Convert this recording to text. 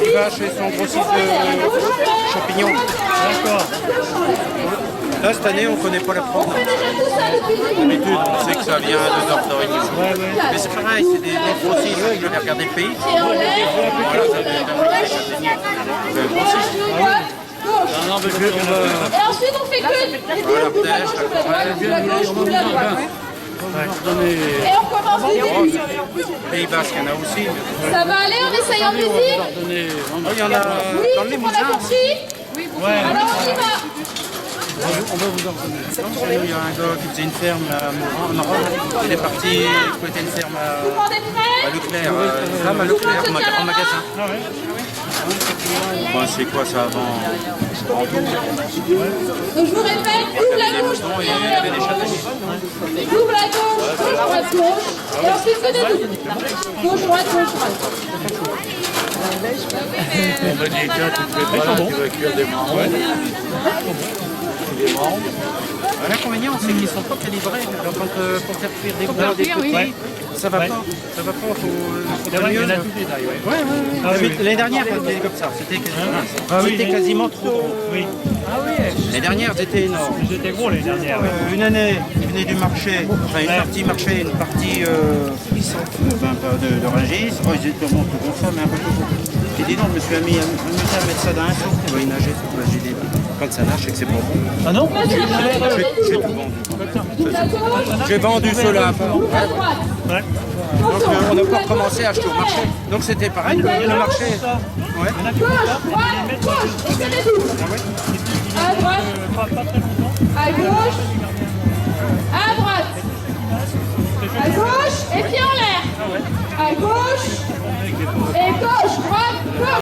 Les vaches, elles sont grossies de champignons. D'accord. Là, cette année, on ne connaît pas la provenance. D'habitude, on sait que ça vient de Dordogne. Mais c'est pareil, c'est des grossies. Je vais regarder le pays. Voilà, ça vient d'Amérique. Non, mais Et ensuite, on fait que Voilà, pêche, la Et on commence vite. Pays Basque, il y en a aussi. Ça va aller, on essaye en musique. Oh, il y en a Oui, dans le on a Limousin. compris. Alors on y va. On va vous en donner. Il y a un gars qui faisait une ferme à Moran. Il est parti exploiter une ferme Tout le monde est prêt? à Leclerc. Femme à Leclerc, en magasin. Bon, c'est quoi ça avant? Donc je vous répète, ouvre la gauche, Il y avait des châtaigniers. ouvre la gauche, droite, gauche, et ensuite que de tout. Gauche, droite, gauche, droite. on m'a dit, tiens, tu te fais pas là, tu vas cuire des marrons. Des marrons. L'inconvénient, c'est qu'ils ne sont pas calibrés. Alors, pour faire cuire des gros, des petits, ça va pas. Ça va pas. C'est vrai qu'il y en a toutes les tailles. Ouais. L'année dernière, c'était comme ça. C'était quasiment trop gros. Oui. Les dernières, c'était énorme. Ils étaient gros les dernières. Une année, ils venaient du marché, enfin une partie marché, une partie de Rungis. Oh, ils étaient bon, tout comme ça, mais un peu plus gros. J'ai dit non, je me suis amusé à mettre ça dans un seau. Il nageait. J'ai dit, quand ça nage, c'est que c'est pas bon. Ah non? J'ai tout vendu. J'ai vendu cela. À droite. Ouais. Donc on n'a pas recommencé à acheter au marché. Donc c'était pareil, le marché. Ouais. Gauche, droite, gauche, et que de tout. À droite, à gauche, à droite, à gauche, et pied en l'air. À gauche, et gauche, droite.